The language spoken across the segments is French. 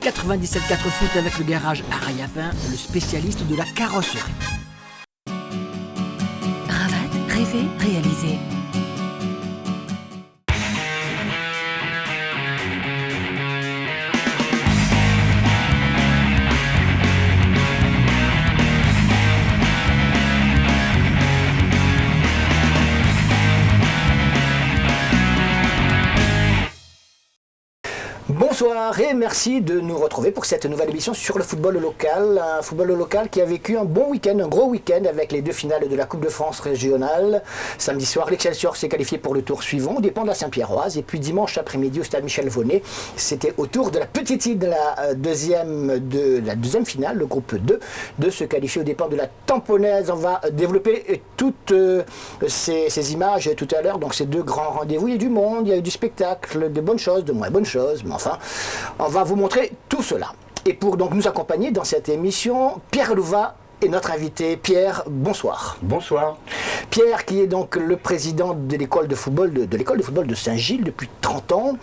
97.4 foot avec le garage Arayapin, le spécialiste de la carrosserie. Ravat, rêver, réaliser. Bonsoir et merci de nous retrouver pour cette nouvelle émission sur le football local. Un football local qui a vécu un bon week-end, un gros week-end avec les deux finales de la Coupe de France régionale. Samedi soir, l'Excelsior s'est qualifié pour le tour suivant, au dépend de la Saint-Pierroise. Et puis dimanche après-midi au stade Michel Vonnet, c'était au tour de la petite île de la deuxième finale, le groupe 2, de se qualifier au dépend de la Tamponnaise. On va développer toutes ces images tout à l'heure. Donc ces deux grands rendez-vous, il y a du monde, il y a eu du spectacle, de bonnes choses, de moins bonnes choses, mais enfin, on va vous montrer tout cela. Et pour donc nous accompagner dans cette émission, Pierre Louva est notre invité. Pierre, bonsoir. Bonsoir. Pierre qui est donc le président de l'école de football de Saint-Gilles depuis 30 ans.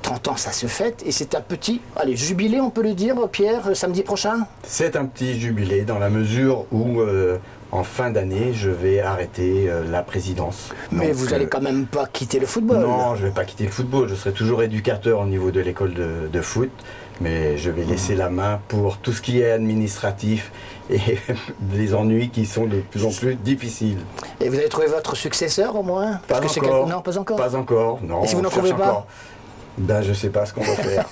30 ans, ça se fête et c'est un petit jubilé, on peut le dire, Pierre, samedi prochain. C'est un petit jubilé dans la mesure où en fin d'année, je vais arrêter la présidence. Mais donc, vous n'allez quand même pas quitter le football. Non, je ne vais pas quitter le football. Je serai toujours éducateur au niveau de l'école de foot. Mais je vais laisser la main pour tout ce qui est administratif et les ennuis qui sont de plus en plus difficiles. Et vous avez trouvé votre successeur au moins? Pas encore. Non, pas encore. Pas encore, non. Et si vous n'en trouvez pas? Ben, je ne sais pas ce qu'on va faire.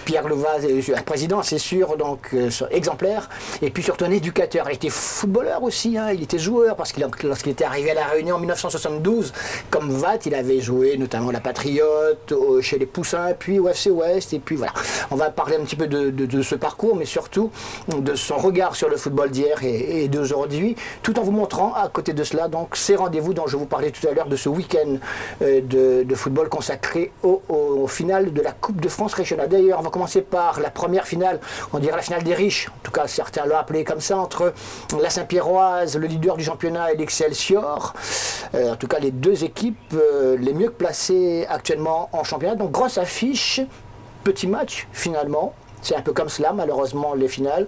Pierre Louva, un président, c'est sûr, donc exemplaire. Et puis surtout un éducateur. Il était footballeur aussi, hein. Il était joueur, parce que lorsqu'il était arrivé à La Réunion en 1972, comme VAT, il avait joué notamment la Patriote, chez les Poussins, puis au FC Ouest. Et puis voilà. On va parler un petit peu de ce parcours, mais surtout de son regard sur le football d'hier et d'aujourd'hui, tout en vous montrant à côté de cela donc ces rendez-vous dont je vous parlais tout à l'heure, de ce week-end de football consacré au final de la Coupe de France régionale. D'ailleurs, on va commencer par la première finale, on dirait la finale des riches, en tout cas certains l'ont appelé comme ça, entre la Saint-Pierroise, le leader du championnat, et l'Excelsior. En tout cas, les deux équipes les mieux placées actuellement en championnat. Donc, grosse affiche, petit match finalement. C'est un peu comme cela, malheureusement, les finales.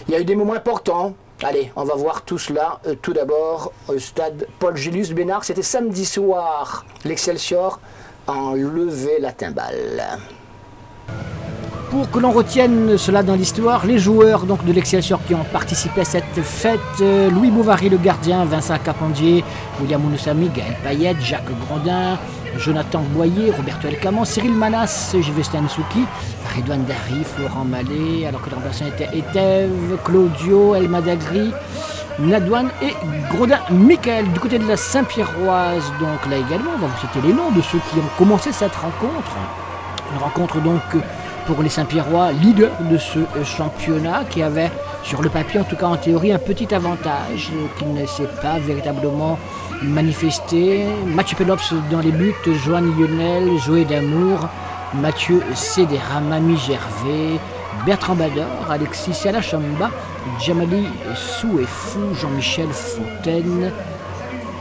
Il y a eu des moments importants. Allez, on va voir tout cela. Tout d'abord, au stade Paul Julius Bénard, c'était samedi soir. L'Excelsior enlever la timbale. Pour que l'on retienne cela dans l'histoire, les joueurs donc de l'Excelsior qui ont participé à cette fête, Louis Bovary le gardien, Vincent Capondier, William Mounoussami, Gaël Payette, Jacques Grondin, Jonathan Boyer, Roberto Elcamon, Cyril Manas, Jivestan Souki, Redouane Dari, Florent Mallet, alors que le remplaçant était Etève, Claudio, El Madagri, Nadouane et Grodin Michael. Du côté de la Saint-Pierroise, donc là également, on va vous citer les noms de ceux qui ont commencé cette rencontre. Une rencontre donc pour les Saint-Pierrois, leader de ce championnat, qui avait sur le papier, en tout cas en théorie, un petit avantage qui ne s'est pas véritablement manifesté. Mathieu Pelops dans les buts, Joanne Lionel, Joé Damour, Mathieu Cédéra, Mami Gervais, Bertrand Bador, Alexis Salachamba, Djamali Souefou, Jean-Michel Fontaine,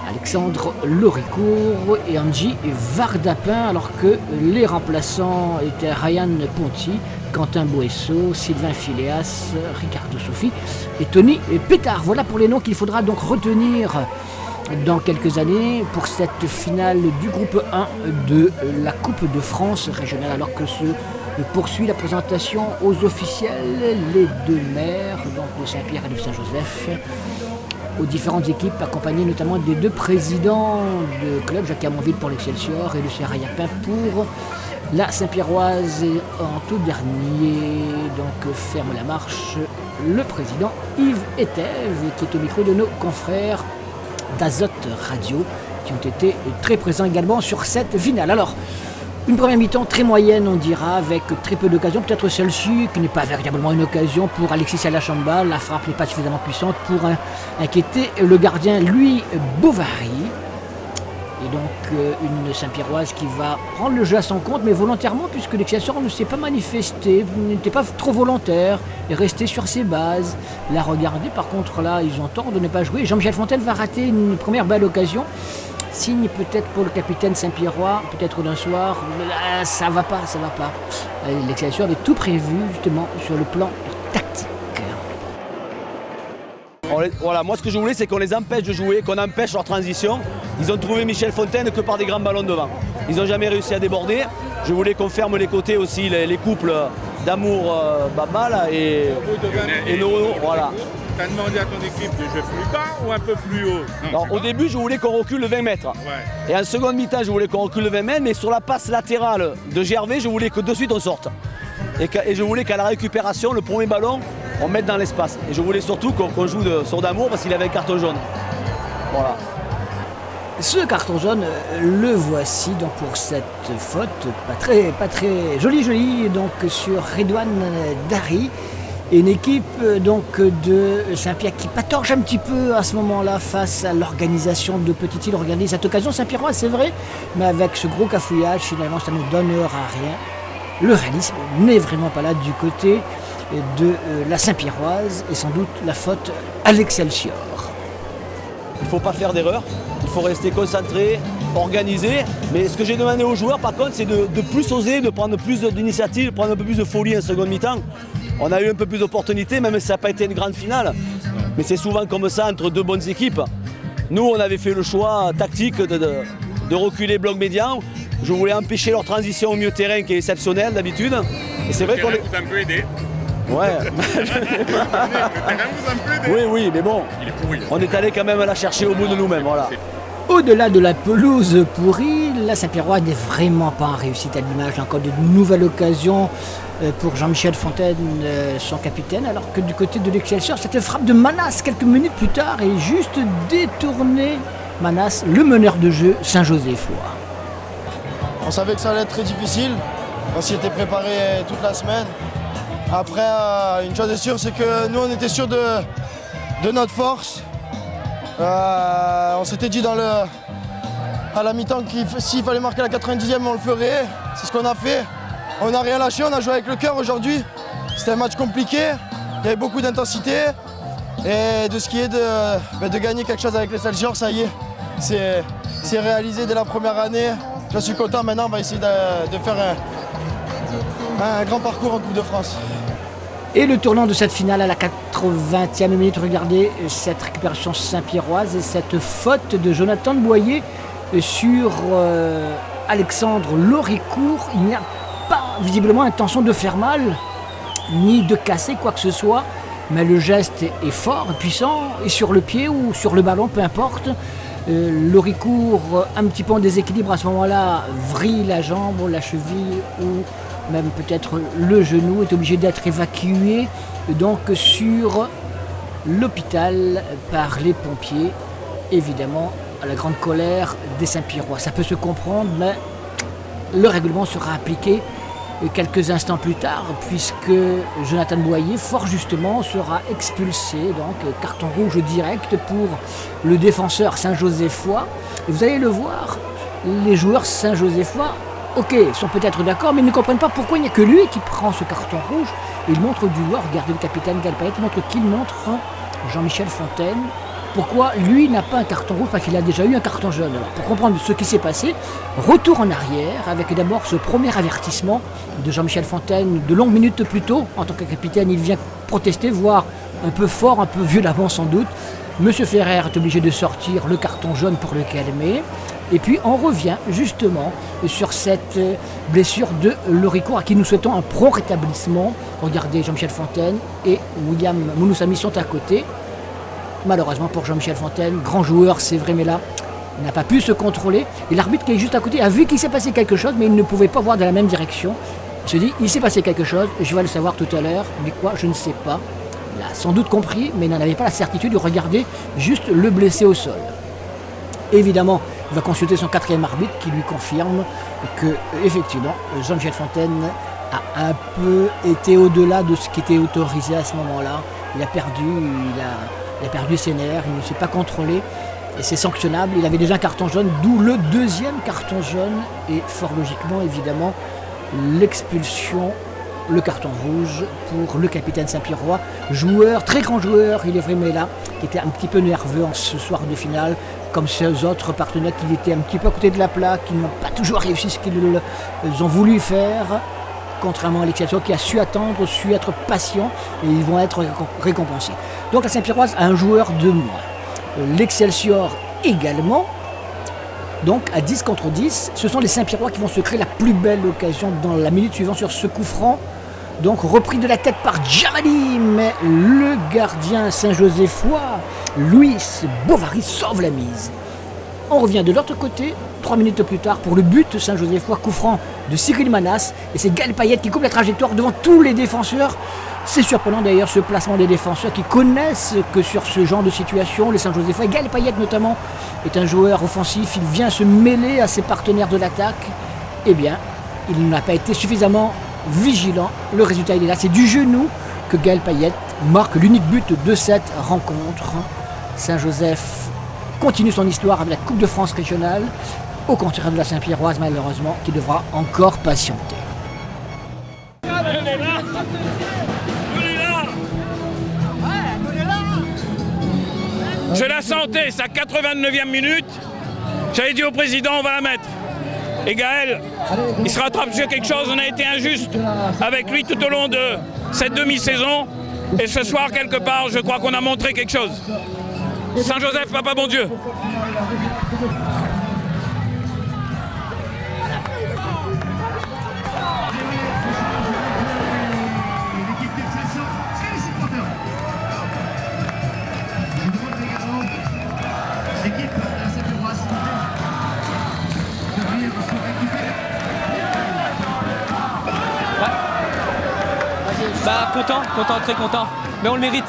Alexandre Loricourt et Angie Vardapin, alors que les remplaçants étaient Ryan Ponty, Quentin Boesso, Sylvain Phileas, Ricardo Soufi et Tony Pétard. Voilà pour les noms qu'il faudra donc retenir dans quelques années pour cette finale du groupe 1 de la Coupe de France régionale, alors que se poursuit la présentation aux officiels, les deux maires, donc de Saint-Pierre et de Saint-Joseph, aux différentes équipes, accompagnées notamment des deux présidents de club, Jacques Amonville pour l'Excelsior et Lucien Rayapin pour la Saint-Pierroise. En tout dernier, donc ferme la marche le président Yves Etève, qui est au micro de nos confrères d'Azote Radio, qui ont été très présents également sur cette finale. Alors, une première mi-temps très moyenne, on dira, avec très peu d'occasions. Peut-être celle-ci, qui n'est pas véritablement une occasion pour Alexis Salachamba. La frappe n'est pas suffisamment puissante pour inquiéter le gardien, lui, Bovary. Et donc, une Saint-Pierroise qui va prendre le jeu à son compte, mais volontairement, puisque l'Excelsior ne s'est pas manifesté, n'était pas trop volontaire, et resté sur ses bases. La regarder, par contre, là, ils ont tort de ne pas jouer. Jean-Michel Fontaine va rater une première belle occasion. Signe peut-être pour le capitaine Saint-Pierrois, peut-être d'un soir, mais là, ça va pas. L'Excelsior avait tout prévu justement sur le plan tactique. Voilà, moi ce que je voulais c'est qu'on les empêche de jouer, qu'on empêche leur transition. Ils ont trouvé Michel Fontaine que par des grands ballons devant. Ils n'ont jamais réussi à déborder. Je voulais qu'on ferme les côtés aussi, les couples d'Amour Baba là, et Nono. Voilà. Tu as demandé à ton équipe de jouer plus bas ou un peu plus haut? Alors, au début, je voulais qu'on recule le 20 mètres. Ouais. Et en seconde mi-temps, je voulais qu'on recule le 20 mètres, mais sur la passe latérale de Gervais, je voulais que de suite on sorte. Et je voulais qu'à la récupération, le premier ballon, on mette dans l'espace. Et je voulais surtout qu'on joue sur d'Amour parce qu'il avait un carton jaune. Voilà. Ce carton jaune, le voici donc pour cette faute, pas très jolie donc sur Redouane Dari. Une équipe donc de Saint-Pierre qui patorge un petit peu à ce moment-là face à l'organisation de Petite-Île. Regardez cette occasion Saint-Pierrois, c'est vrai, mais avec ce gros cafouillage, finalement ça ne donne à rien. Le réalisme n'est vraiment pas là du côté de la Saint-Pierroise et sans doute la faute à l'Excelsior. Il ne faut pas faire d'erreur, il faut rester concentré, organisé. Mais ce que j'ai demandé aux joueurs par contre, c'est de plus oser, de prendre plus d'initiative, de prendre un peu plus de folie en seconde mi-temps. On a eu un peu plus d'opportunités, même si ça n'a pas été une grande finale. Mais c'est souvent comme ça entre deux bonnes équipes. Nous, on avait fait le choix tactique de reculer bloc médian. Je voulais empêcher leur transition au milieu de terrain qui est exceptionnelle d'habitude. Et c'est vrai qu'on vous a un peu aidé. Ouais. Le terrain vous a un peu aidé. Oui, mais bon, Il est pourri. on est allé quand même la chercher au bout de nous-mêmes. Voilà. Au-delà de la pelouse pourrie, la Saint-Pierrois n'est vraiment pas en réussite à l'image. Encore de nouvelles occasions pour Jean-Michel Fontaine, son capitaine, alors que du côté de l'Excelsior, cette frappe de Manas quelques minutes plus tard est juste détournée. Manas, le meneur de jeu Saint-Josephois. On savait que ça allait être très difficile. On s'y était préparé toute la semaine. Après, une chose est sûre, c'est que nous, on était sûrs de notre force. On s'était dit à la mi-temps que s'il fallait marquer la 90e, on le ferait. C'est ce qu'on a fait. On n'a rien lâché, on a joué avec le cœur aujourd'hui. C'était un match compliqué, il y avait beaucoup d'intensité. Et de ce qui est de gagner quelque chose avec l'Excelsior, ça y est, c'est réalisé dès la première année. Je suis content, maintenant on va essayer de faire un grand parcours en Coupe de France. Et le tournant de cette finale à la 80e minute, regardez cette récupération saint-pierroise et cette faute de Jonathan de Boyer sur Alexandre Loricourt. Il n'y a pas visiblement intention de faire mal, ni de casser quoi que ce soit, mais le geste est fort, puissant, et sur le pied ou sur le ballon, peu importe. Loricourt, un petit peu en déséquilibre à ce moment-là, vrille la jambe ou la cheville ou même peut-être le genou, est obligé d'être évacué donc sur l'hôpital par les pompiers, évidemment à la grande colère des Saint-Pierrois. Ça peut se comprendre, mais le règlement sera appliqué quelques instants plus tard, puisque Jonathan Boyer, fort justement, sera expulsé, donc carton rouge direct pour le défenseur Saint-Josephois. Et vous allez le voir, les joueurs Saint-Josephois, ok, sont peut-être d'accord, mais ils ne comprennent pas pourquoi il n'y a que lui qui prend ce carton rouge. Et il montre du doigt, regardez le capitaine Galpayet, il montre qu'il montre Jean-Michel Fontaine. Pourquoi lui n'a pas un carton rouge? Parce qu'il a déjà eu un carton jaune. Alors, pour comprendre ce qui s'est passé, retour en arrière avec d'abord ce premier avertissement de Jean-Michel Fontaine de longues minutes plus tôt. En tant que capitaine, il vient protester, voire un peu fort, un peu violemment sans doute. Monsieur Ferrer est obligé de sortir le carton jaune pour le calmer. Et puis on revient justement sur cette blessure de Loricourt à qui nous souhaitons un prompt rétablissement. Regardez, Jean-Michel Fontaine et William Mounoussamy sont à côté. Malheureusement pour Jean-Michel Fontaine, grand joueur, c'est vrai, mais là, il n'a pas pu se contrôler. Et l'arbitre qui est juste à côté a vu qu'il s'est passé quelque chose, mais il ne pouvait pas voir dans la même direction. Il se dit, il s'est passé quelque chose, je vais le savoir tout à l'heure, mais quoi, je ne sais pas. Il a sans doute compris, mais il n'en avait pas la certitude de regarder juste le blessé au sol. Évidemment, il va consulter son quatrième arbitre qui lui confirme que, effectivement, Jean-Michel Fontaine a un peu été au-delà de ce qui était autorisé à ce moment-là. Il a perdu ses nerfs, il ne s'est pas contrôlé et c'est sanctionnable. Il avait déjà un carton jaune, d'où le deuxième carton jaune et fort logiquement, évidemment, l'expulsion, le carton rouge pour le capitaine Saint-Pierrois, joueur, très grand joueur, il est vraiment là, qui était un petit peu nerveux en ce soir de finale, comme ces autres partenaires qui étaient un petit peu à côté de la plaque, qui n'ont pas toujours réussi ce qu'ils ont voulu faire, contrairement à l'Excelsior qui a su attendre, su être patient, et ils vont être récompensés. Donc la Saint-Pierroise a un joueur de moins. L'Excelsior également, donc à 10 contre 10, ce sont les Saint-Pierrois qui vont se créer la plus belle occasion dans la minute suivante sur ce coup franc. Donc repris de la tête par Djamali, mais le gardien saint-joséphois, Luis Bovary, sauve la mise. On revient de l'autre côté, 3 minutes plus tard, pour le but saint-joséphois, coup franc de Cyril Manas. Et c'est Gaël Payette qui coupe la trajectoire devant tous les défenseurs. C'est surprenant d'ailleurs ce placement des défenseurs qui connaissent que sur ce genre de situation, les Saint-Joséphois, et Gaël Payette notamment, est un joueur offensif, il vient se mêler à ses partenaires de l'attaque. Eh bien, il n'a pas été suffisamment vigilant. Le résultat il est là, c'est du genou que Gaël Payette marque l'unique but de cette rencontre. Saint-Joseph continue son histoire avec la Coupe de France régionale, au contraire de la Saint-Pierroise malheureusement, qui devra encore patienter. Je la sentais, sa 89e minute. J'avais dit au président, on va la mettre. Et Gaël, il se rattrape sur quelque chose. On a été injuste avec lui tout au long de cette demi-saison. Et ce soir, quelque part, je crois qu'on a montré quelque chose. Saint-Joseph, papa bon Dieu. Content, très content. Mais on le mérite.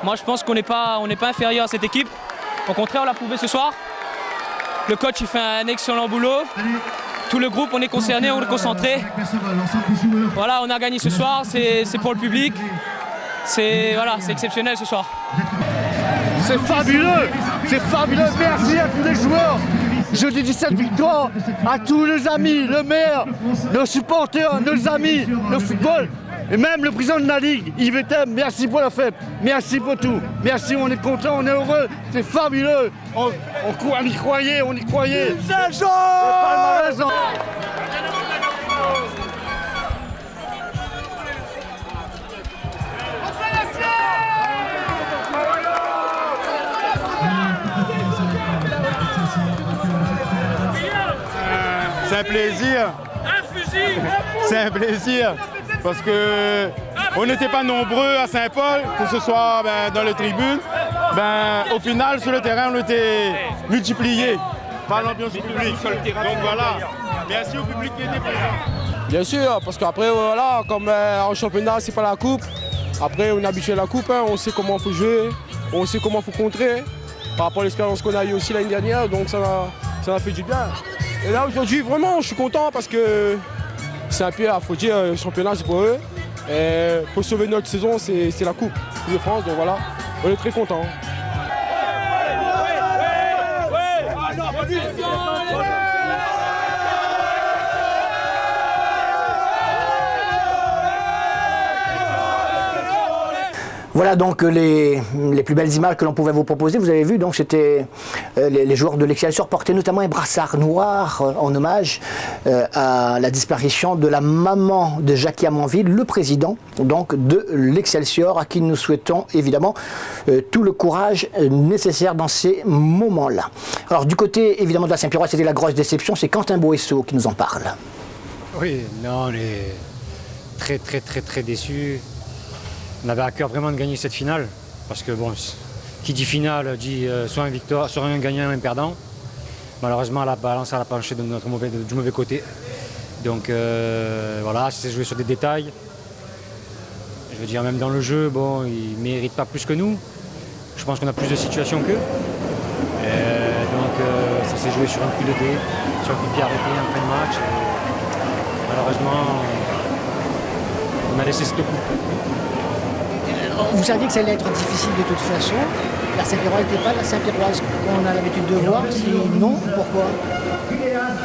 Moi je pense qu'on n'est pas inférieur à cette équipe. Au contraire, on l'a prouvé ce soir. Le coach il fait un excellent boulot. Tout le groupe, on est concerné, on est concentré. Voilà, on a gagné ce soir, c'est pour le public. C'est exceptionnel ce soir. C'est fabuleux. Merci à tous les joueurs. Je dédie cette victoire à tous nos amis, le maire, nos supporters, nos amis, le football et même le président de la Ligue, Yves Etem. Merci pour la fête, merci pour tout. Merci, on est content, on est heureux, c'est fabuleux. On y croyait. C'est chaud. C'est un plaisir. C'est un plaisir parce que on n'était pas nombreux à Saint-Paul, que ce soit dans les tribunes. Au final, sur le terrain, on était multipliés par l'ambiance du public. Donc voilà, merci au public qui était présent. Bien sûr, parce qu'après, voilà, comme en championnat, c'est pas la coupe. Après, on est habitué à la coupe, on sait comment il faut jouer, on sait comment il faut contrer. Par rapport à l'expérience qu'on a eue aussi l'année dernière, donc ça m'a fait du bien. Et là aujourd'hui vraiment je suis content parce que c'est un peu, il faut dire, le championnat c'est pour eux. Et pour sauver notre saison c'est la Coupe de France, donc voilà, on est très contents. Voilà donc les plus belles images que l'on pouvait vous proposer. Vous avez vu, donc c'était les joueurs de l'Excelsior portaient notamment un brassard noir en hommage à la disparition de la maman de Jackie Amanville, le président donc de l'Excelsior, à qui nous souhaitons évidemment tout le courage nécessaire dans ces moments-là. Alors du côté évidemment de la Saint-Pierroise, c'était la grosse déception, c'est Quentin Boesso qui nous en parle. Oui, non, on est très déçus. On avait à cœur vraiment de gagner cette finale, parce que bon, qui dit finale dit soit une victoire, soit un gagnant, un perdant. Malheureusement, la balance a penché de du mauvais côté. Donc voilà, c'est joué sur des détails. Je veux dire, même dans le jeu, bon, ils ne méritent pas plus que nous. Je pense qu'on a plus de situations qu'eux. Donc ça s'est joué sur un coup de dé, sur un coup de pied arrêté en fin de match. Et malheureusement, on a laissé cette coupe. Vous saviez que ça allait être difficile de toute façon. La Saint-Pierroise n'était pas la Saint-Pierroise qu'on a l'habitude de voir. Sinon, pourquoi?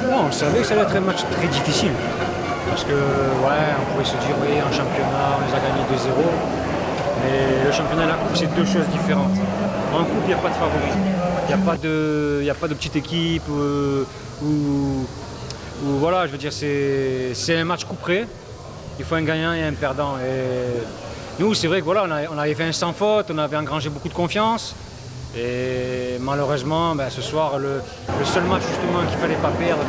Non, on savait que ça allait être un match très difficile. Parce que, ouais, on pouvait se dire, oui, en championnat, on les a gagnés 2-0. Mais le championnat et la coupe, c'est deux choses différentes. En coupe, il n'y a pas de favori. Il n'y a pas de petite équipe où voilà, je veux dire, c'est un match coup près. Il faut un gagnant et un perdant. Et nous, c'est vrai que voilà, on avait fait un sans faute, on avait engrangé beaucoup de confiance. Et malheureusement, ce soir, le seul match justement qu'il ne fallait pas perdre,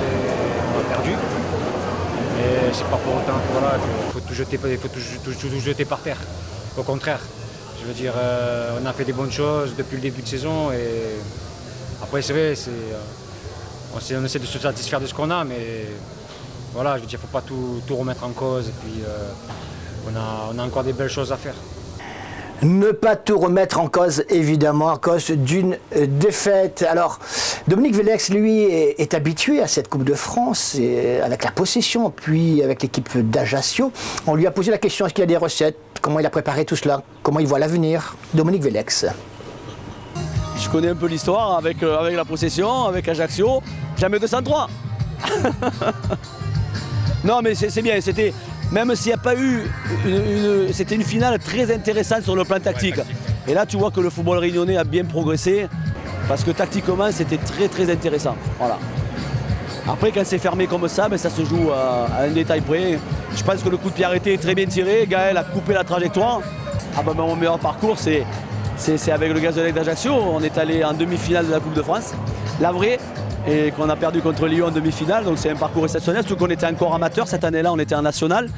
on a perdu. Et c'est pas pour autant que voilà, faut tout jeter par terre. Au contraire, je veux dire, on a fait des bonnes choses depuis le début de saison. Et après, c'est vrai, on essaie de se satisfaire de ce qu'on a, mais voilà, je veux dire, il ne faut pas tout remettre en cause. Et puis, on a encore des belles choses à faire. Ne pas tout remettre en cause, évidemment, à cause d'une défaite. Alors, Dominique Vellex, lui, est habitué à cette Coupe de France, et avec la possession, puis avec l'équipe d'Ajaccio. On lui a posé la question, est-ce qu'il y a des recettes? Comment il a préparé tout cela? Comment il voit l'avenir? Dominique Vellex. Je connais un peu l'histoire avec la possession, avec Ajaccio. Jamais 203. Non, mais c'est bien, c'était... Même s'il n'y a pas eu, c'était une finale très intéressante sur le plan tactique. Et là, tu vois que le football réunionnais a bien progressé, parce que tactiquement, c'était très très intéressant. Voilà. Après, quand c'est fermé comme ça, ça se joue à un détail près. Je pense que le coup de pied arrêté est très bien tiré. Gaël a coupé la trajectoire. Mon meilleur parcours, c'est avec le Gazélec d'Ajaccio. On est allé en demi-finale de la Coupe de France, la vraie, et qu'on a perdu contre Lyon en demi-finale. Donc c'est un parcours exceptionnel, surtout qu'on était encore amateur. Cette année-là, on était en national.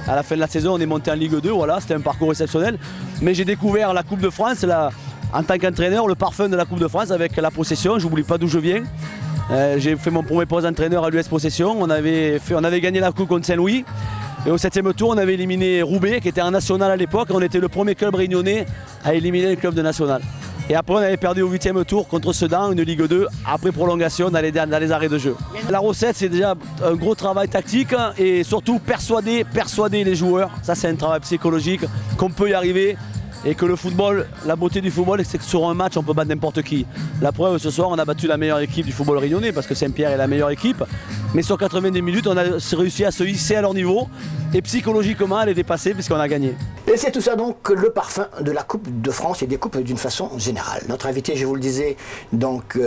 À la fin de la saison, on est monté en Ligue 2. Voilà, c'était un parcours exceptionnel. Mais j'ai découvert la Coupe de France, en tant qu'entraîneur, le parfum de la Coupe de France avec la possession. Je n'oublie pas d'où je viens. J'ai fait mon premier poste d'entraîneur à l'US Possession. On avait gagné la Coupe contre Saint-Louis. Et au 7e tour, on avait éliminé Roubaix, qui était en national à l'époque. On était le premier club réunionnais à éliminer le club de national. Et après, on avait perdu au 8e tour contre Sedan, une Ligue 2, après prolongation dans les arrêts de jeu. La recette, c'est déjà un gros travail tactique et surtout persuader les joueurs. Ça, c'est un travail psychologique, qu'on peut y arriver. Et que le football, la beauté du football, c'est que sur un match, on peut battre n'importe qui. La preuve, ce soir, on a battu la meilleure équipe du football réunionnais, parce que Saint-Pierre est la meilleure équipe. Mais sur 90 minutes, on a réussi à se hisser à leur niveau. Et psychologiquement, à les dépasser, puisqu'on a gagné. Et c'est tout ça donc le parfum de la Coupe de France et des coupes d'une façon générale. Notre invité, je vous le disais, donc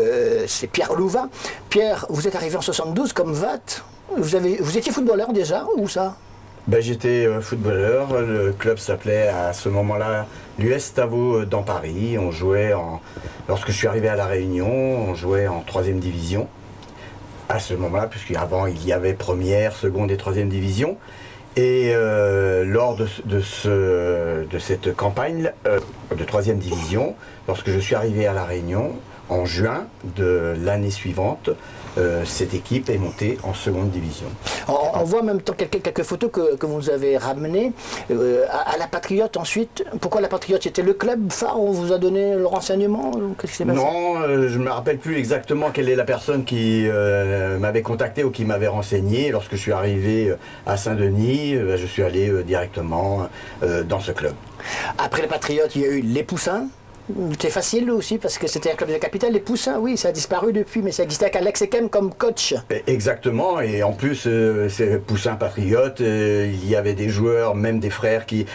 c'est Pierre Louva. Pierre, vous êtes arrivé en 72 comme VAT. Vous étiez footballeur déjà, ou ça? J'étais footballeur, le club s'appelait à ce moment-là l'US Tavo dans Paris. On jouait lorsque je suis arrivé à La Réunion, on jouait en 3e division. À ce moment-là, puisqu'avant il y avait première, seconde et 3e division. Et lors de cette campagne de 3e division, lorsque je suis arrivé à La Réunion, en juin de l'année suivante, cette équipe est montée en 2e division. On voit en même temps quelques photos que vous nous avez ramenées à la Patriote ensuite. Pourquoi la Patriote? C'était le club phare où on vous a donné le renseignement? Qu'est-ce qui s'est passé? Non, je ne me rappelle plus exactement quelle est la personne qui m'avait contacté ou qui m'avait renseigné. Lorsque je suis arrivé à Saint-Denis, je suis allé directement dans ce club. Après les Patriotes, il y a eu les Poussins. C'était facile aussi parce que c'était un club de la capitale. Les Poussins, oui, ça a disparu depuis, mais ça existait avec Alex Ekem comme coach. Exactement, et en plus, c'est Poussins Patriotes, il y avait des joueurs, même des frères qui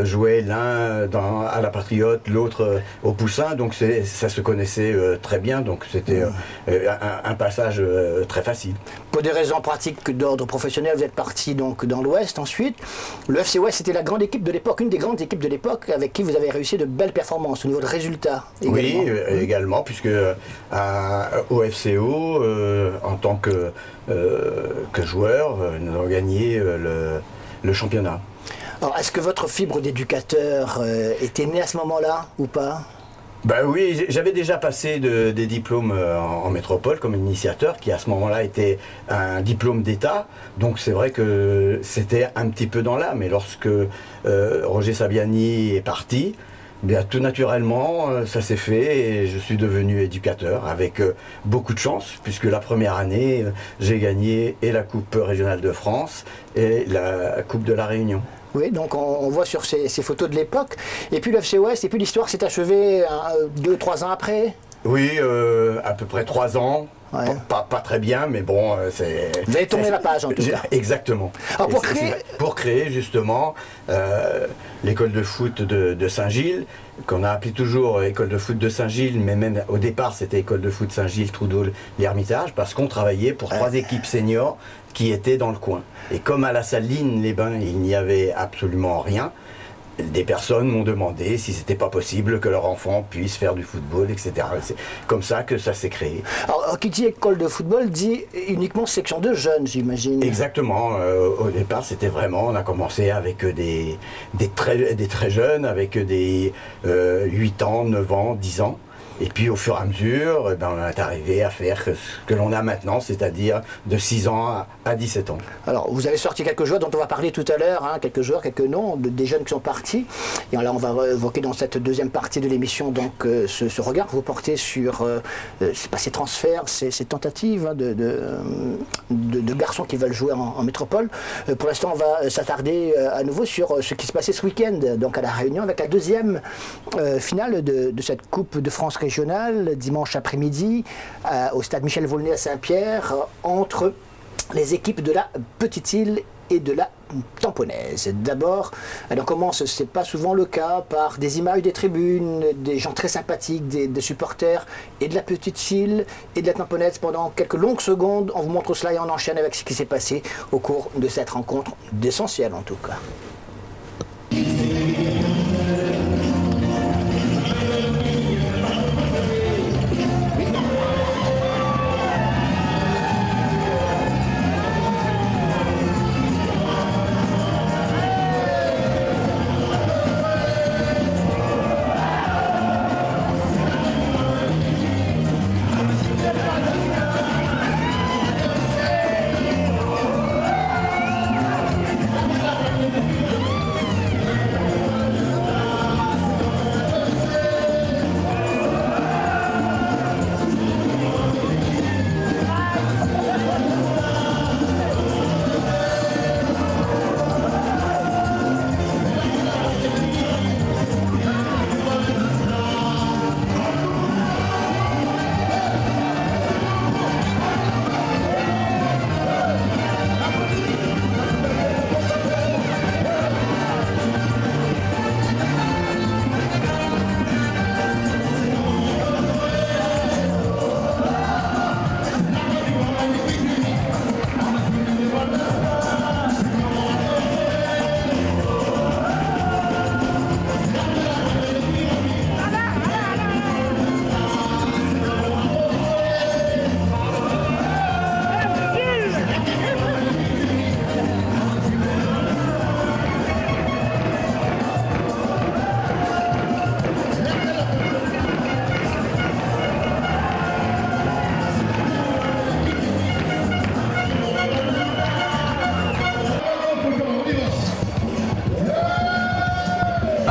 jouaient l'un à la Patriote, l'autre au Poussins, donc ça se connaissait très bien, donc c'était un passage très facile. Pour des raisons pratiques d'ordre professionnel, vous êtes parti donc dans l'Ouest ensuite. Le FC Ouest, c'était la grande équipe de l'époque, une des grandes équipes de l'époque avec qui vous avez réussi de belles performances au niveau de résultats. Également. Oui, également, puisque au FCO, en tant que joueur, nous avons gagné le championnat. Alors, est-ce que votre fibre d'éducateur était née à ce moment-là ou pas? Oui, j'avais déjà passé des diplômes en métropole comme initiateur, qui à ce moment-là était un diplôme d'État. Donc c'est vrai que c'était un petit peu dans l'âme. Mais lorsque Roger Sabiani est parti, tout naturellement, ça s'est fait et je suis devenu éducateur avec beaucoup de chance, puisque la première année, j'ai gagné et la Coupe régionale de France et la Coupe de la Réunion. Oui, donc on voit sur ces photos de l'époque. Et puis le FC Ouest, et puis l'histoire s'est achevée 2-3 ans après. Oui, à peu près 3 ans. Ouais. Pas très bien, mais bon, c'est... Vous avez tourné la page en tout cas. Exactement. Alors, pour créer justement l'école de foot de Saint-Gilles, qu'on a appelé toujours école de foot de Saint-Gilles, mais même au départ c'était école de foot Saint-Gilles, Trudot, l'Ermitage, parce qu'on travaillait pour 3 équipes seniors qui étaient dans le coin. Et comme à la Saline, les Bains, il n'y avait absolument rien, des personnes m'ont demandé si c'était pas possible que leur enfant puisse faire du football, etc. C'est comme ça que ça s'est créé. Alors, qui dit école de football dit uniquement section de jeunes, j'imagine. Exactement. Au départ, c'était vraiment, on a commencé avec des très jeunes, avec des 8 ans, 9 ans, 10 ans. Et puis au fur et à mesure, on est arrivé à faire ce que l'on a maintenant, c'est-à-dire de 6 ans à 17 ans. Alors vous avez sorti quelques joueurs dont on va parler tout à l'heure, hein, quelques joueurs, quelques noms, des jeunes qui sont partis. Et là on va évoquer dans cette deuxième partie de l'émission donc ce regard que vous portez sur c'est pas ces transferts, ces tentatives hein, de garçons qui veulent jouer en métropole. Pour l'instant on va s'attarder à nouveau sur ce qui se passait ce week-end, donc à La Réunion, avec la deuxième finale de cette Coupe de France régionale, dimanche après-midi, au stade Michel Volney à Saint-Pierre, entre les équipes de la Petite-Île et de la Tamponnaise. D'abord, on commence, c'est pas souvent le cas, par des images des tribunes, des gens très sympathiques, des supporters, et de la Petite-Île et de la Tamponnaise. Pendant quelques longues secondes, on vous montre cela et on enchaîne avec ce qui s'est passé au cours de cette rencontre, d'essentiel en tout cas.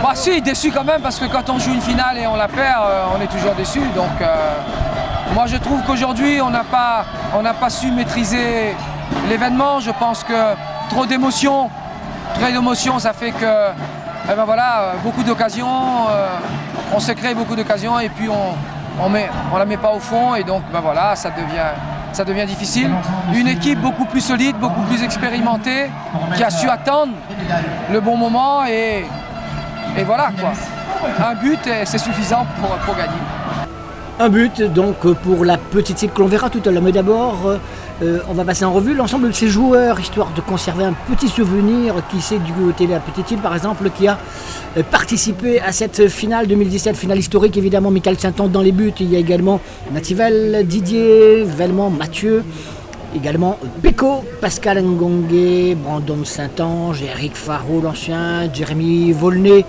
Bah si, déçu quand même, parce que quand on joue une finale et on la perd, on est toujours déçu. Donc moi je trouve qu'aujourd'hui on n'a pas su maîtriser l'événement. Je pense que trop d'émotions, ça fait que ben voilà, beaucoup d'occasions, on s'est créé beaucoup d'occasions et puis on la met pas au fond et donc ben voilà, ça devient difficile. Une équipe beaucoup plus solide, beaucoup plus expérimentée, qui a su attendre le bon moment et voilà quoi. Un but, c'est suffisant pour gagner. Un but donc pour la Petite-Île que l'on verra tout à l'heure. Mais d'abord, on va passer en revue l'ensemble de ces joueurs, histoire de conserver un petit souvenir. Qui c'est du côté de la Petite-Île par exemple qui a participé à cette finale 2017, finale historique évidemment. Michael Saint-Onge dans les buts. Il y a également Nativel, Didier, Vellemont, Mathieu. Également Péco, Pascal Ngongue, Brandon Saint-Onge, Eric Faro l'ancien, Jérémy Volney,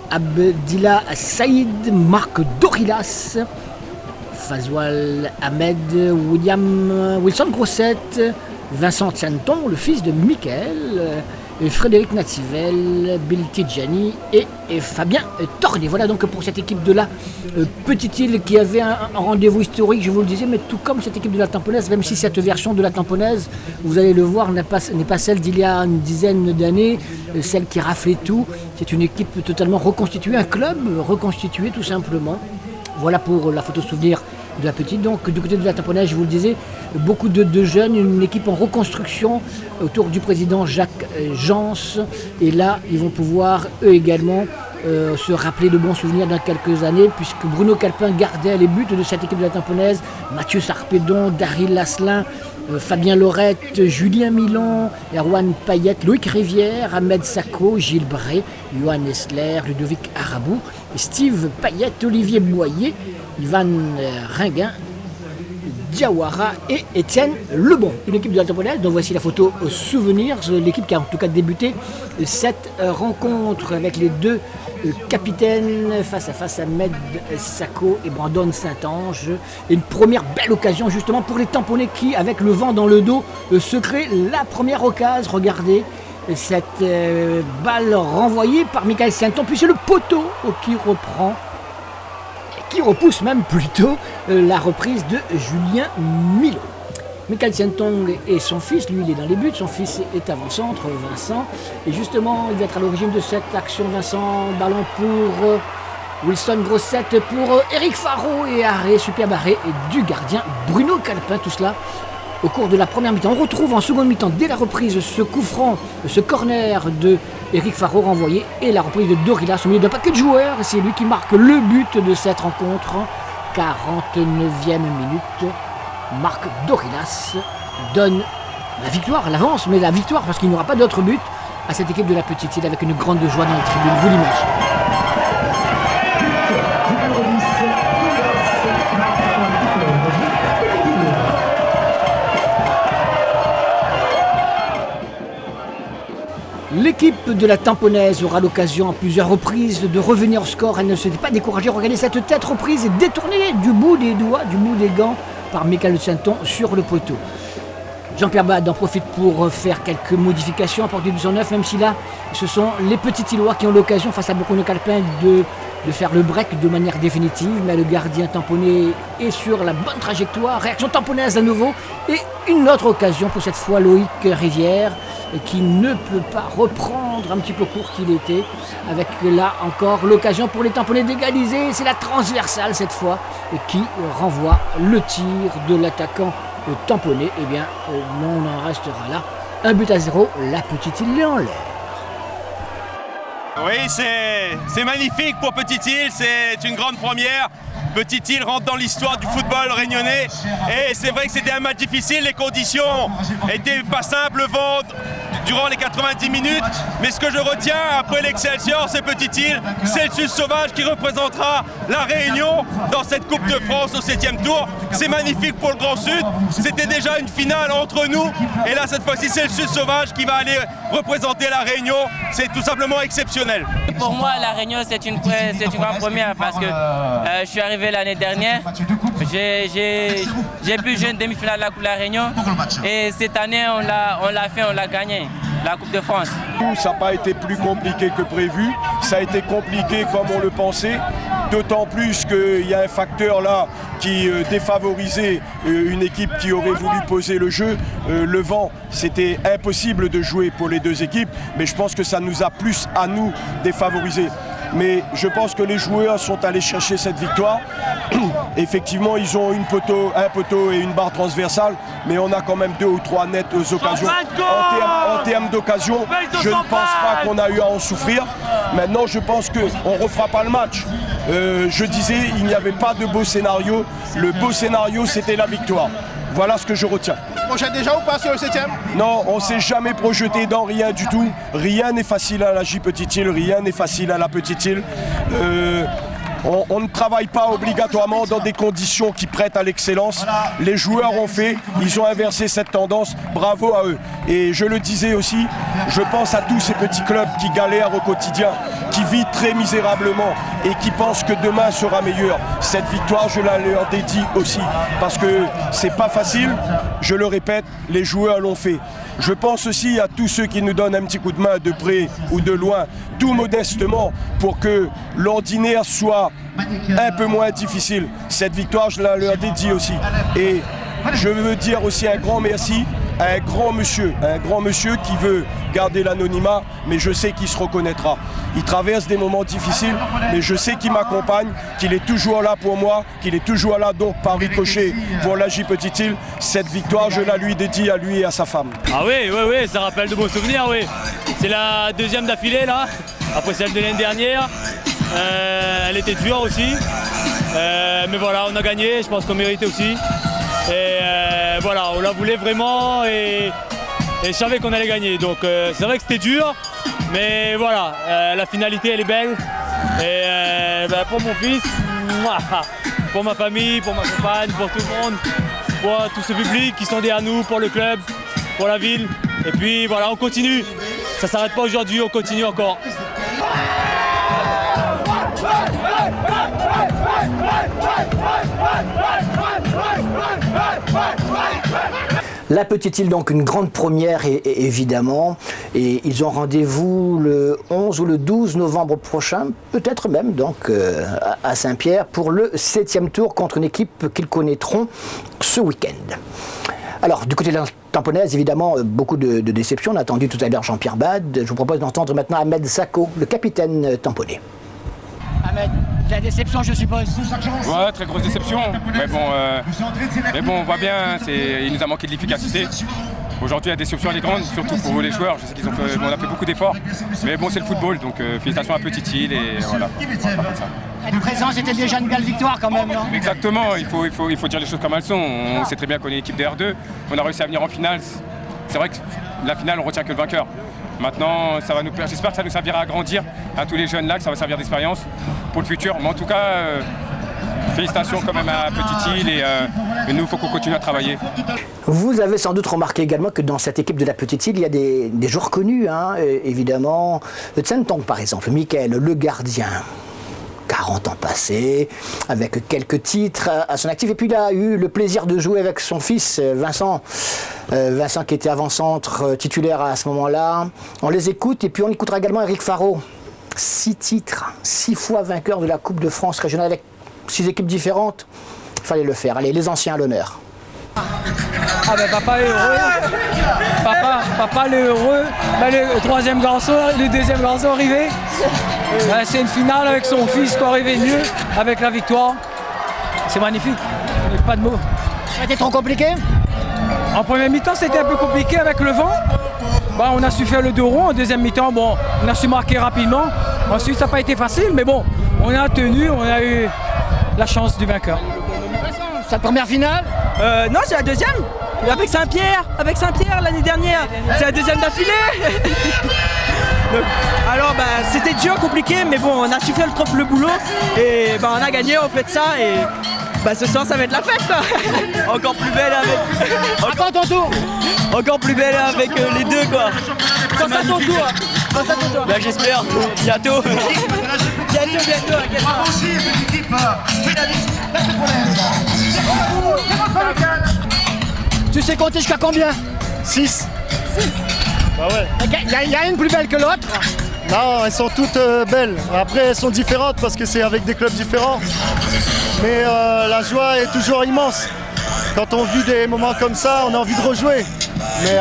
Abdillah Saïd, Marc Dorilas, Fazwal Ahmed, Wilson Grossette, Vincent Santon, le fils de Michael, Frédéric Nativel, Bill Tidjani et Fabien Torné. Voilà donc pour cette équipe de la Petite-Île qui avait un rendez-vous historique, je vous le disais, mais tout comme cette équipe de la Tamponnaise, même si cette version de la Tamponnaise, vous allez le voir, n'est pas celle d'il y a une dizaine d'années, celle qui raflait tout. C'est une équipe totalement reconstituée, un club reconstitué tout simplement. Voilà pour la photo souvenir. Et on va passer en revue l'ensemble de ces joueurs, histoire de conserver un petit souvenir. Qui c'est du côté de la Petite-Île par exemple qui a participé à cette finale 2017, finale historique évidemment. Michael Saint-Onge dans les buts. Il y a également Nativel, Didier, Vellemont, Mathieu. Également Péco, Pascal Ngongue, Brandon Saint-Onge, Eric Faro l'ancien, Jérémy Volney, Abdillah Saïd, Marc Dorilas, Fazwal Ahmed, Wilson Grossette, Vincent Santon, le fils de Michael, Frédéric Nativel, Bill Tidjani et Fabien Torné. Voilà donc pour cette équipe de la Petite-Île qui avait un rendez-vous historique, je vous le disais, mais tout comme cette équipe de la Tamponnaise, même si cette version de la Tamponnaise, vous allez le voir, n'est pas celle d'il y a une dizaine d'années, celle qui raflait tout. C'est une équipe totalement reconstituée, un club reconstitué tout simplement. Voilà pour la photo souvenir. de la petite. Donc du côté de la Tamponnaise, je vous le disais, beaucoup de jeunes, une équipe en reconstruction autour du président Jacques Jans. Et là, ils vont pouvoir eux également se rappeler de bons souvenirs dans quelques années, puisque Bruno Calpin gardait les buts de cette équipe de la Tamponnaise, Mathieu Sarpédon, Daryl Lasselin, Fabien Lorette, Julien Milan, Erwan Payette, Loïc Rivière, Ahmed Sacco, Gilles Bray, Johan Esler, Ludovic Arabou, Steve Payette, Olivier Boyer, Ivan Ringuin, Diawara et Étienne Lebon. Une équipe de la Tamponnaise dont voici la photo souvenir, l'équipe qui a en tout cas débuté cette rencontre avec les deux capitaines face à face, Ahmed Sacco et Brandon Saint-Ange. Une première belle occasion justement pour les Tamponnais qui, avec le vent dans le dos, se créent la première occasion. Regardez cette balle renvoyée par Michael Saint-Onge, puis c'est le poteau qui reprend, qui repousse même plutôt la reprise de Julien Milot. Michael Saint-Onge et son fils, lui il est dans les buts, son fils est avant-centre, Vincent, et justement il va être à l'origine de cette action. Vincent, ballon pour Wilson Grossette, pour Eric Faro, et arrêt, superbe arrêt du gardien Bruno Calpin, tout cela au cours de la première mi-temps. On retrouve en seconde mi-temps, dès la reprise, ce coup franc, ce corner de Eric Faro renvoyé, et la reprise de Dorilas au milieu d'un paquet de joueurs. C'est lui qui marque le but de cette rencontre. 49e minute. Marc Dorilas donne la victoire, l'avance, mais la victoire parce qu'il n'y aura pas d'autre but à cette équipe de la Petite Île, avec une grande joie dans les tribunes. Vous l'imaginez. L'équipe de la Tamponnaise aura l'occasion à plusieurs reprises de revenir au score. Elle ne s'était pas découragée. Regardez cette tête reprise et détournée du bout des doigts, du bout des gants par Michael Saint-Onge sur le poteau. Jean-Pierre Bade en profite pour faire quelques modifications à partir du 109, même si là, ce sont les petits Îlois qui ont l'occasion, face à Bruno Calpin, de faire le break de manière définitive. Mais le gardien tamponnais est sur la bonne trajectoire. Réaction tamponnaise à nouveau. Et une autre occasion pour cette fois Loïc Rivière, qui ne peut pas reprendre un petit peu court qu'il était, avec là encore l'occasion pour les Tamponnais d'égaliser. C'est la transversale cette fois qui renvoie le tir de l'attaquant tamponnais. Eh bien, on en restera là. 1-0, la Petite Île est en l'air. Oui, c'est magnifique pour Petite Île, c'est une grande première. Petite Île rentre dans l'histoire du football réunionnais, et c'est vrai que c'était un match difficile, les conditions étaient pas simples, le vent durant les 90 minutes, mais ce que je retiens après l'Excelsior, c'est Petite Île, c'est le Sud Sauvage qui représentera la Réunion dans cette Coupe de France au 7e tour. C'est magnifique pour le Grand Sud, c'était déjà une finale entre nous, et là cette fois-ci c'est le Sud Sauvage qui va aller représenter la Réunion, c'est tout simplement exceptionnel. Pour moi, la Réunion c'est une grande première parce que je suis arrivé l'année dernière, j'ai pu jouer une demi-finale de la Coupe de la Réunion, et cette année on l'a gagné, la Coupe de France. Ça n'a pas été plus compliqué que prévu, ça a été compliqué comme on le pensait, d'autant plus qu'il y a un facteur là qui défavorisait une équipe qui aurait voulu poser le jeu. Le vent, c'était impossible de jouer pour les deux équipes, mais je pense que ça nous a plus à nous défavorisés. Mais je pense que les joueurs sont allés chercher cette victoire. Effectivement, ils ont un poteau et une barre transversale, mais on a quand même 2 ou 3 nettes occasions. En termes d'occasion, je ne pense pas qu'on a eu à en souffrir. Maintenant, je pense qu'on ne refera pas le match. Je disais, il n'y avait pas de beau scénario. Le beau scénario, c'était la victoire. Voilà ce que je retiens. Projette déjà ou pas sur le 7e? Non, on ne s'est jamais projeté dans rien du tout. Rien n'est facile à la J-Petite-Île, rien n'est facile à la Petite-Île. On ne travaille pas obligatoirement dans des conditions qui prêtent à l'excellence. Les joueurs ont fait, ils ont inversé cette tendance, bravo à eux. Et je le disais aussi, je pense à tous ces petits clubs qui galèrent au quotidien, qui vivent très misérablement et qui pensent que demain sera meilleur. Cette victoire, je la leur dédie aussi, parce que c'est pas facile, je le répète, les joueurs l'ont fait. Je pense aussi à tous ceux qui nous donnent un petit coup de main de près ou de loin, tout modestement, pour que l'ordinaire soit un peu moins difficile. Cette victoire, je la leur dédie aussi. Et je veux dire aussi un grand merci un grand monsieur qui veut garder l'anonymat, mais je sais qu'il se reconnaîtra. Il traverse des moments difficiles, mais je sais qu'il m'accompagne, qu'il est toujours là pour moi, qu'il est toujours là donc par ricochet pour l'AJ Petite-Île. Cette victoire, je la lui dédie à lui et à sa femme. Ah oui, ça rappelle de beaux souvenirs, oui. C'est la deuxième d'affilée là, après celle de l'année dernière. Elle était dure aussi. Mais voilà, on a gagné, je pense qu'on méritait aussi. Et voilà, on la voulait vraiment et je savais qu'on allait gagner. Donc c'est vrai que c'était dur, mais voilà, la finalité elle est belle. Et pour mon fils, pour ma famille, pour ma compagne, pour tout le monde, pour tout ce public qui sont derrière nous, pour le club, pour la ville. Et puis voilà, on continue. Ça s'arrête pas aujourd'hui, on continue encore. La Petite-Île, donc une grande première évidemment, et ils ont rendez-vous le 11 ou le 12 novembre prochain, peut-être même donc à Saint-Pierre pour le 7e tour contre une équipe qu'ils connaîtront ce week-end. Alors du côté de la tamponnaise, évidemment, beaucoup de déceptions. On a entendu tout à l'heure Jean-Pierre Bade. Je vous propose d'entendre maintenant Ahmed Sako, le capitaine tamponné. Ahmed, la déception, je suppose. Ouais, très grosse déception. Mais bon, on voit bien, il nous a manqué de l'efficacité. Aujourd'hui, la déception elle est grande, surtout pour les joueurs. Je sais qu'ils on a fait beaucoup d'efforts. Mais bon, c'est le football, donc félicitations à Petite-Île et voilà. On va faire comme ça. Être présent, c'était déjà une belle victoire quand même, non? Exactement, il faut dire les choses comme elles sont. On sait très bien qu'on est une équipe de R2. On a réussi à venir en finale. C'est vrai que la finale, on retient que le vainqueur. Maintenant, j'espère que ça nous servira à grandir à tous les jeunes là, que ça va servir d'expérience pour le futur. Mais en tout cas, félicitations quand même à Petite-Île et nous, il faut qu'on continue à travailler. Vous avez sans doute remarqué également que dans cette équipe de la Petite-Île, il y a des joueurs connus, hein, évidemment. Tsen Tong par exemple, Michael, le gardien. 40 ans passés, avec quelques titres à son actif. Et puis il a eu le plaisir de jouer avec son fils Vincent. Vincent qui était avant-centre titulaire à ce moment-là. On les écoute et puis on écoutera également Eric Faro. 6 titres, 6 fois vainqueur de la Coupe de France régionale avec 6 équipes différentes. Il fallait le faire. Allez, les anciens à l'honneur. Ah ben papa est heureux. Papa est heureux. Ben, le troisième garçon, le deuxième garçon arrivé. Ben, c'est une finale avec son fils qui arrivait mieux avec la victoire. C'est magnifique. Il n'y a pas de mots. Ça a été trop compliqué? En première mi-temps, c'était un peu compliqué avec le vent. Ben, on a su faire le 2 ronds. En deuxième mi-temps, bon, on a su marquer rapidement. Ensuite, ça n'a pas été facile, mais bon, on a tenu, on a eu la chance du vainqueur. C'est la première finale? Non, c'est la deuxième. Avec Saint-Pierre l'année dernière. C'est la deuxième d'affilée. Alors c'était dur, compliqué, mais bon, on a su faire le boulot et on a gagné, on fait ça et ce soir ça va être la fête quoi. Encore plus belle avec. Attends ton tour. Encore plus belle avec les deux quoi. Quand ça ton tour. J'espère, bientôt. Bientôt. Tu sais compter jusqu'à combien? 6. Bah ouais. Il y a une plus belle que l'autre? Non, elles sont toutes belles. Après, elles sont différentes parce que c'est avec des clubs différents. Mais la joie est toujours immense. Quand on vit des moments comme ça, on a envie de rejouer. Mais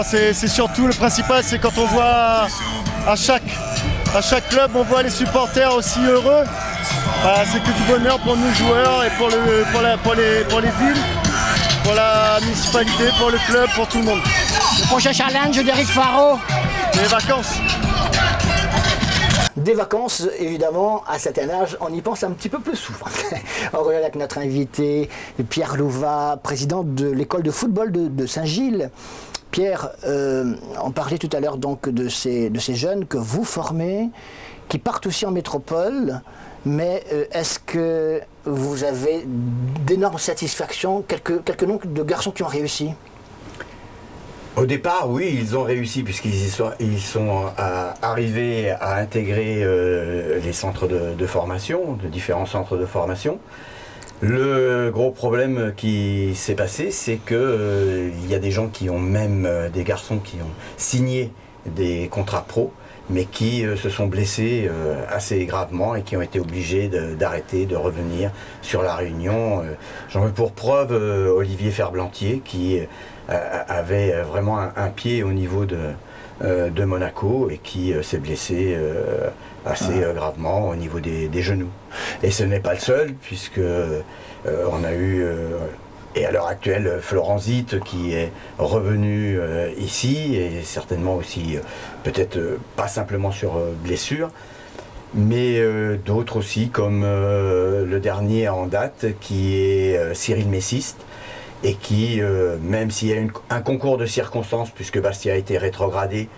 c'est surtout le principal, c'est quand on voit à chaque club, on voit les supporters aussi heureux. C'est que du bonheur pour nous joueurs et pour les villes, pour la municipalité, pour le club, pour tout le monde. Le prochain challenge d'Eric Faro. Les vacances. Des vacances, évidemment, à cet âge, on y pense un petit peu plus souvent. On regarde avec notre invité, Pierre Louvat, président de l'école de football de Saint-Gilles. Pierre, on parlait tout à l'heure donc de ces jeunes que vous formez, qui partent aussi en métropole, mais est-ce que vous avez d'énormes satisfactions, quelques noms de garçons qui ont réussi? Au départ, oui, ils ont réussi puisqu'ils sont arrivés à intégrer les centres de formation, de différents centres de formation. Le gros problème qui s'est passé, c'est qu'il y a des gens qui ont même, des garçons qui ont signé des contrats pro mais qui se sont blessés assez gravement et qui ont été obligés d'arrêter, de revenir sur la Réunion. J'en veux pour preuve Olivier Ferblantier qui avait vraiment un pied au niveau de Monaco et qui s'est blessé assez gravement au niveau des genoux. Et ce n'est pas le seul, puisque on a eu, et à l'heure actuelle, Florent Zitt qui est revenu ici, et certainement aussi, peut-être pas simplement sur blessure, mais d'autres aussi, comme le dernier en date, qui est Cyril Messiste, et qui, même s'il y a un concours de circonstances, puisque Bastia a été rétrogradé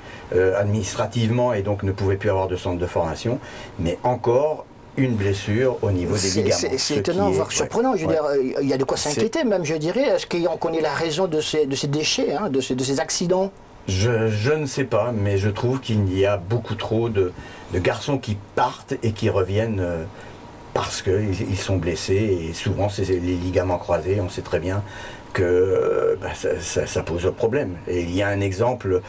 administrativement et donc ne pouvait plus avoir de centre de formation, mais encore une blessure au niveau des ligaments. C'est étonnant, voire surprenant. Je veux dire, il y a de quoi s'inquiéter même, je dirais. Est-ce qu'on connaît la raison de ces déchets, hein, de ces accidents? Je ne sais pas, mais je trouve qu'il y a beaucoup trop de garçons qui partent et qui reviennent parce qu'ils sont blessés, et souvent c'est les ligaments croisés. On sait très bien que ça pose problème. Et il y a un exemple,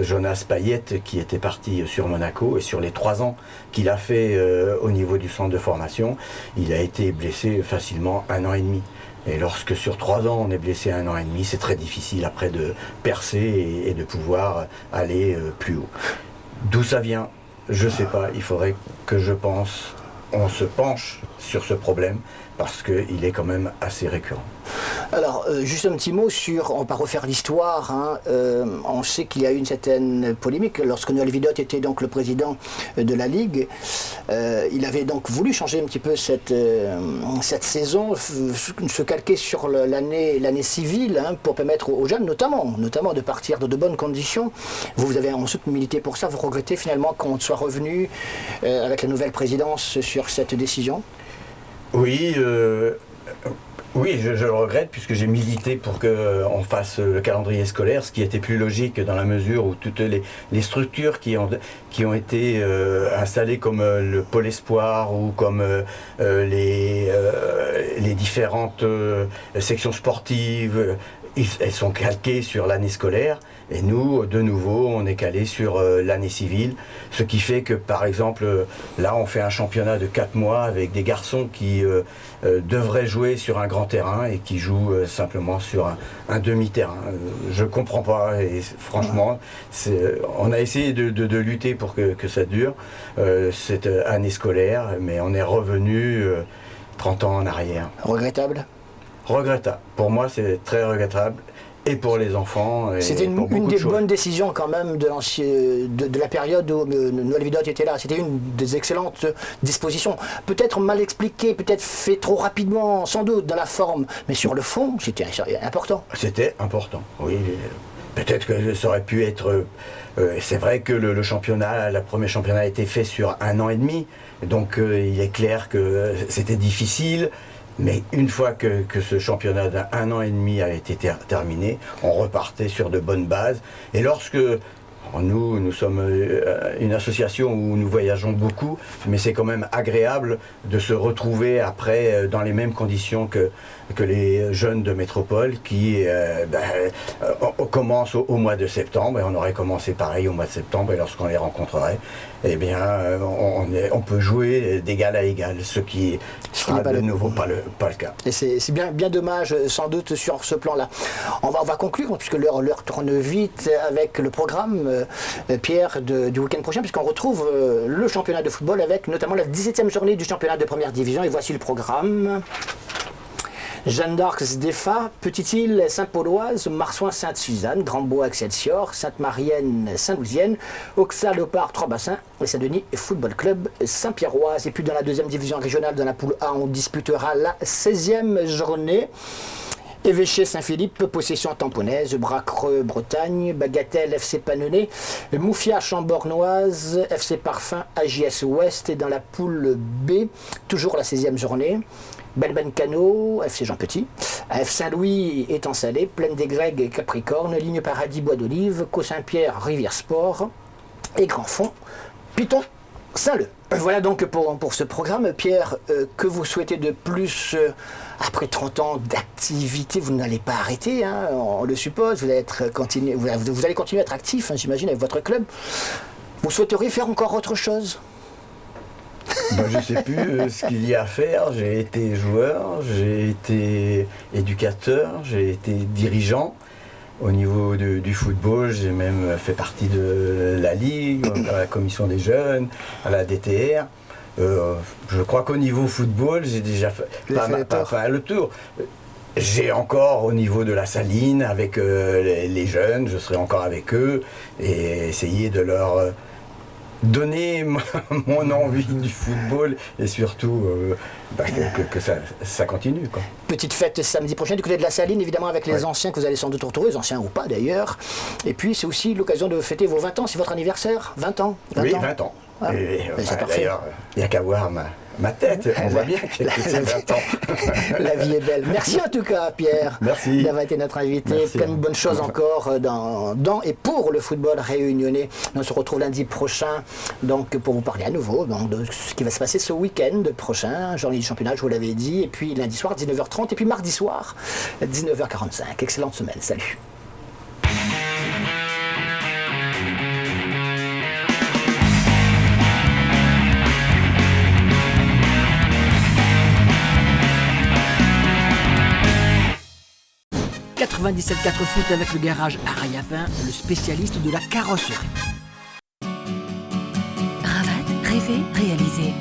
Jonas Payet, qui était parti sur Monaco, et sur les 3 ans qu'il a fait au niveau du centre de formation, il a été blessé facilement 1 an et demi. Et lorsque sur 3 ans on est blessé 1 an et demi, c'est très difficile après de percer et de pouvoir aller plus haut. D'où ça vient, je ne sais pas. Il faudrait que on se penche sur ce problème, parce qu'il est quand même assez récurrent. Alors, juste un petit mot sur, on va pas refaire l'histoire, hein, on sait qu'il y a eu une certaine polémique lorsque Noël Vidotte était donc le président de la Ligue. Il avait donc voulu changer un petit peu cette saison, se calquer sur l'année civile, hein, pour permettre aux jeunes, notamment de partir dans de bonnes conditions. Vous avez ensuite milité pour ça, vous regrettez finalement qu'on soit revenu avec la nouvelle présidence sur cette décision? Oui, je le regrette, puisque j'ai milité pour qu'on fasse le calendrier scolaire, ce qui était plus logique dans la mesure où toutes les structures qui ont été installées comme le Pôle Espoir ou comme les différentes sections sportives, elles sont calquées sur l'année scolaire. Et nous, de nouveau, on est calé sur l'année civile, ce qui fait que, par exemple, là, on fait un championnat de 4 mois avec des garçons qui devraient jouer sur un grand terrain et qui jouent simplement sur un demi-terrain. Je ne comprends pas, et franchement, on a essayé de lutter pour que ça dure, cette année scolaire, mais on est revenu 30 ans en arrière. Regrettable? Regrettable. Pour moi, c'est très regrettable. Et pour les enfants. C'était une des bonnes décisions quand même de la période où Noël Vidotte était là. C'était une des excellentes dispositions. Peut-être mal expliqué, peut-être fait trop rapidement, sans doute, dans la forme. Mais sur le fond, c'était important. C'était important, oui. Peut-être que ça aurait pu être... c'est vrai que le premier championnat a été fait sur 1 an et demi. Donc il est clair que c'était difficile. Mais une fois que ce championnat d'1 an et demi a été terminé, on repartait sur de bonnes bases. Et lorsque nous sommes une association où nous voyageons beaucoup, mais c'est quand même agréable de se retrouver après dans les mêmes conditions que les jeunes de métropole qui commencent au mois de septembre, et on aurait commencé pareil au mois de septembre, et lorsqu'on les rencontrerait, eh bien, on peut jouer d'égal à égal, ce qui sera de nouveau pas le cas. Et c'est bien dommage, sans doute, sur ce plan-là. On va conclure, puisque l'heure tourne vite, avec le programme, Pierre, du week-end prochain, puisqu'on retrouve le championnat de football avec notamment la 17e journée du championnat de première division. Et voici le programme. Jeanne d'Arc, Sdefa, Petite-Île, Saint-Pauloise, Marsouin, Sainte-Suzanne, Grandbois, Excelsior, Sainte-Marienne, Saint-Louisienne, Auxerre, Léopard, Trois-Bassins et Saint-Denis Football Club Saint-Pierroise. Et puis dans la 2e division régionale, dans la poule A, on disputera la 16e journée. Évêché Saint-Philippe, Possession Tamponnaise, Bracreux Bretagne, Bagatelle FC Panonnet, Moufia Chambornoise, FC Parfum AJS Ouest. Et dans la poule B, toujours la 16e journée, Belben-Cano, FC Jean Petit, AF Saint-Louis Étang Salé, Plaine des Grègues Capricorne, Ligne Paradis Bois d'Olive, Caux-Saint-Pierre Rivière Sport et Grand Fond Piton Saint-Leu. Voilà donc pour ce programme. Pierre, que vous souhaitez de plus après 30 ans d'activité? Vous n'allez pas arrêter, hein, on le suppose, vous allez continuer à être actif, hein, j'imagine, avec votre club. Vous souhaiteriez faire encore autre chose? Je ne sais plus ce qu'il y a à faire. J'ai été joueur, j'ai été éducateur, j'ai été dirigeant. Au niveau du football, j'ai même fait partie de la Ligue, à la commission des jeunes, à la DTR. Je crois qu'au niveau football, j'ai déjà fait pas le tour. J'ai encore au niveau de la Saline, avec les jeunes, je serai encore avec eux et essayer de leur donner mon envie du football et surtout que ça continue, quoi. Petite fête samedi prochain du côté de la Saline, évidemment avec les anciens que vous allez sans doute retrouver, les anciens ou pas d'ailleurs. Et puis c'est aussi l'occasion de fêter vos 20 ans, c'est votre anniversaire, 20 ans. 20 ans. Ah. D'ailleurs, il n'y a qu'à voir ma tête, on voit bien que c'est 20 ans. La vie est belle. Merci en tout cas, Pierre, d'avoir été notre invité. Merci. Plein de bonnes choses encore dans et pour le football réunionnais. On se retrouve lundi prochain donc, pour vous parler à nouveau donc, de ce qui va se passer ce week-end prochain, journée du championnat, je vous l'avais dit, et puis lundi soir 19h30 et puis mardi soir 19h45. Excellente semaine, salut. « 97.4 foot avec le garage Arayapin, le spécialiste de la carrosserie. Ravette, rêver, réaliser.